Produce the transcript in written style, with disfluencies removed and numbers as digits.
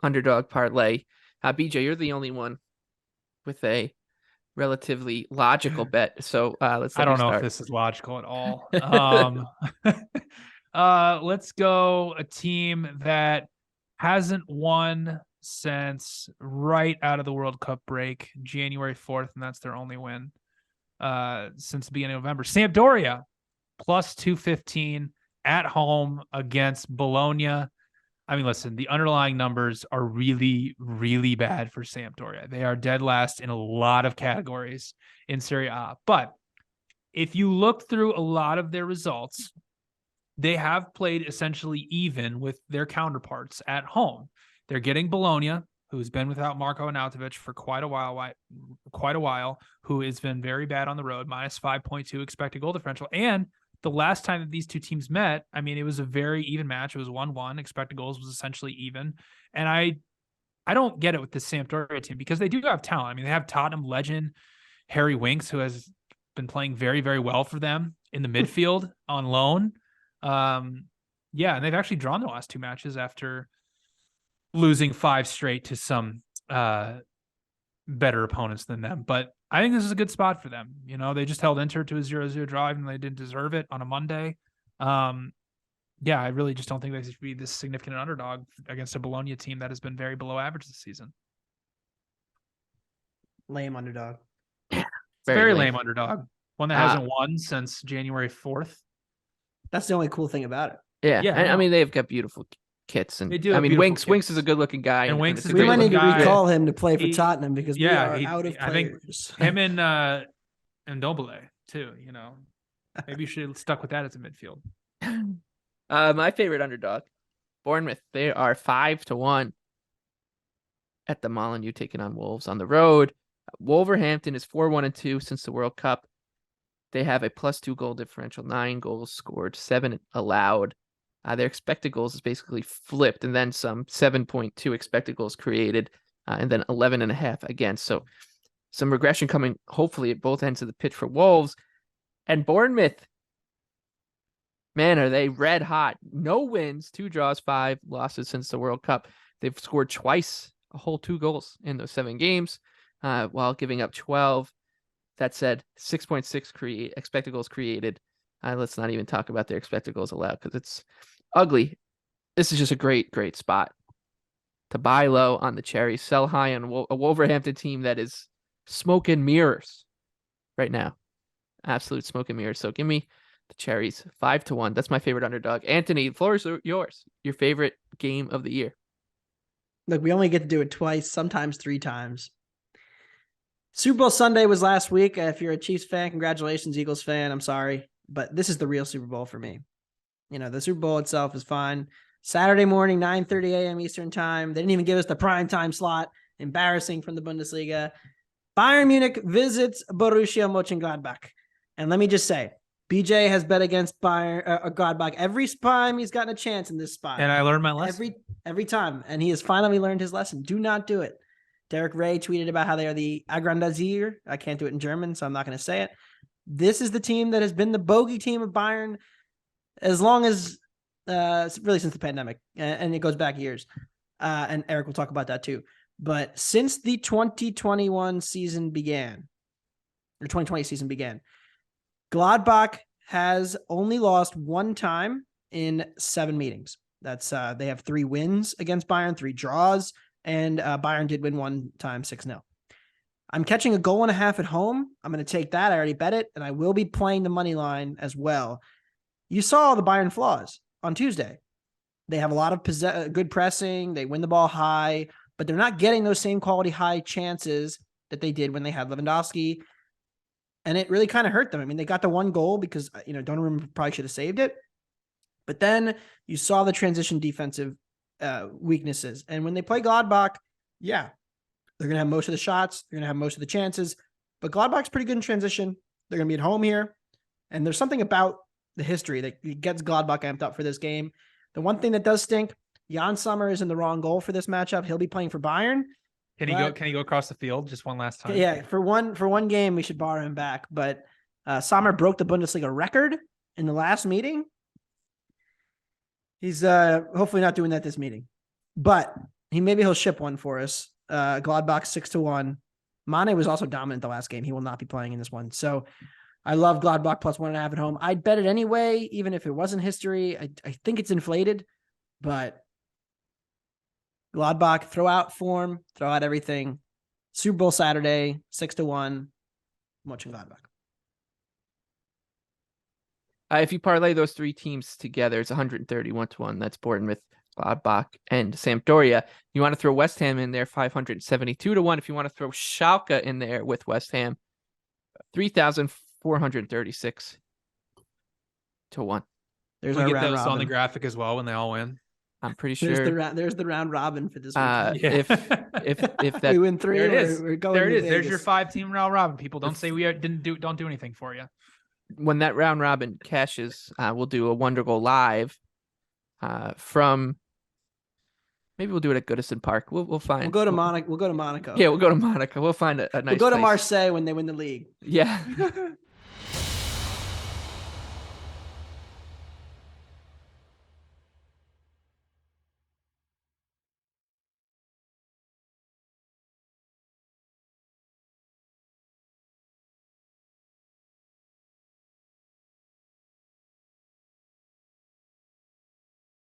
Underdog Parlay. BJ, you're the only one with a relatively logical bet. So let's I let you don't know if start. this is logical at all. Let's go a team that hasn't won since right out of the World Cup break, January 4th, and that's their only win since the beginning of November. Sampdoria plus 215 at home against Bologna. I mean, listen, the underlying numbers are really, really bad for Sampdoria. They are dead last in a lot of categories in Serie A. But if you look through a lot of their results, they have played essentially even with their counterparts at home. They're getting Bologna, who's been without Marco Arnautovic for quite a while, who has been very bad on the road, minus 5.2 expected goal differential. And the last time that these two teams met, I mean, it was a very even match. It was 1-1. Expected goals was essentially even. And I don't get it with this Sampdoria team because they do have talent. I mean, they have Tottenham legend Harry Winks, who has been playing very, very well for them in the midfield on loan. Yeah, and they've actually drawn the last two matches after losing 5 straight to some better opponents than them. But I think this is a good spot for them. You know, they just held Inter to a 0-0 draw and they didn't deserve it on a Monday. Yeah, I really just don't think they should be this significant underdog against a Bologna team that has been very below average this season. Lame underdog. It's very lame underdog. One that hasn't won since January 4th. That's the only cool thing about it. Yeah. I mean, they've got beautiful kits, and they do. I mean, Winks is a good-looking guy, and Winks is we might need to guy. recall him to play for Tottenham because we are out of players. I think him and Dombele too. You know, maybe you should have stuck with that as a midfield. My favorite underdog, Bournemouth. They are 5-1 at the Molineux, taking on Wolves on the road. Wolverhampton is 4-1-2 since the World Cup. They have a +2 goal differential, 9 goals scored, 7 allowed. Their expected goals is basically flipped, and then some 7.2 expected goals created, and then 11.5 against. So some regression coming, hopefully, at both ends of the pitch for Wolves. And Bournemouth, man, are they red hot. No wins, 2 draws, 5 losses since the World Cup. They've scored twice, a whole 2 goals in those 7 games, while giving up 12. That said, 6.6 expected goals created. Let's not even talk about their expected goals allowed because it's ugly. This is just a great, great spot to buy low on the cherry, sell high on a Wolverhampton team that is smoke and mirrors right now. Absolute smoke and mirrors. So give me the cherries 5-1. That's my favorite underdog. Anthony, the floor is yours. Your favorite game of the year. Look, we only get to do it twice, sometimes 3 times. Super Bowl Sunday was last week. If you're a Chiefs fan, congratulations. Eagles fan, I'm sorry. But this is the real Super Bowl for me. You know, the Super Bowl itself is fine. Saturday morning, 9:30 a.m. Eastern time. They didn't even give us the prime time slot. Embarrassing from the Bundesliga. Bayern Munich visits Borussia Mönchengladbach. And let me just say, BJ has bet against Gladbach every time he's gotten a chance in this spot. And I learned my lesson. Every time. And he has finally learned his lesson. Do not do it. Derek Ray tweeted about how they are the Aggrandizir. I can't do it in German, so I'm not going to say it. This is the team that has been the bogey team of Bayern as long as, really since the pandemic, and it goes back years. And Eric will talk about that too. But since the 2021 season began, or 2020 season began, Gladbach has only lost 1 time in 7 meetings. That's they have 3 wins against Bayern, 3 draws, and Bayern did win 1 time 6-0. I'm catching a 1.5 goals at home. I'm going to take that. I already bet it, and I will be playing the money line as well. You saw the Bayern flaws on Tuesday. They have a lot of good pressing. They win the ball high, but they're not getting those same quality high chances that they did when they had Lewandowski. And it really kind of hurt them. I mean, they got the 1 goal because, Donnarumma probably should have saved it. But then you saw the transition defensive weaknesses. And when they play Gladbach, yeah, they're going to have most of the shots. They're going to have most of the chances. But Gladbach's pretty good in transition. They're going to be at home here. And there's something about the history that gets Gladbach amped up for this game. The one thing that does stink, Jan Sommer is in the wrong goal for this matchup. He'll be playing for Bayern. Can he go across the field just one last time? Yeah, for one game, we should borrow him back. But Sommer broke the Bundesliga record in the last meeting. He's hopefully not doing that this meeting. But Maybe he'll ship one for us. Gladbach 6-1. Mane was also dominant the last game. He will not be playing in this one. So I love Gladbach plus 1.5 at home. I'd bet it anyway, even if it wasn't history. I think it's inflated, but Gladbach, throw out form, throw out everything. Super Bowl Saturday, 6-1. I'm watching Gladbach. If you parlay those three teams together, it's 131-1. That's Bournemouth, Gladbach, and Sampdoria. You want to throw West Ham in there, 572-1. If you want to throw Schalke in there with West Ham, 3,436-1. There's We our get round those robin. on the graphic as well when they all win. I'm pretty sure. There's the round robin for this week. If that we win 3, There it is. we're going There it to is. There's your Vegas. 5-team round robin. People don't say we don't do anything for you. when that round robin cashes, we'll do a Wonder Goal live from. Maybe we'll do it at Goodison Park. We'll find. We'll go to Monaco. We'll go to Monaco. Yeah, we'll go to Monaco. We'll find a nice. We'll go to place. Marseille when they win the league. Yeah.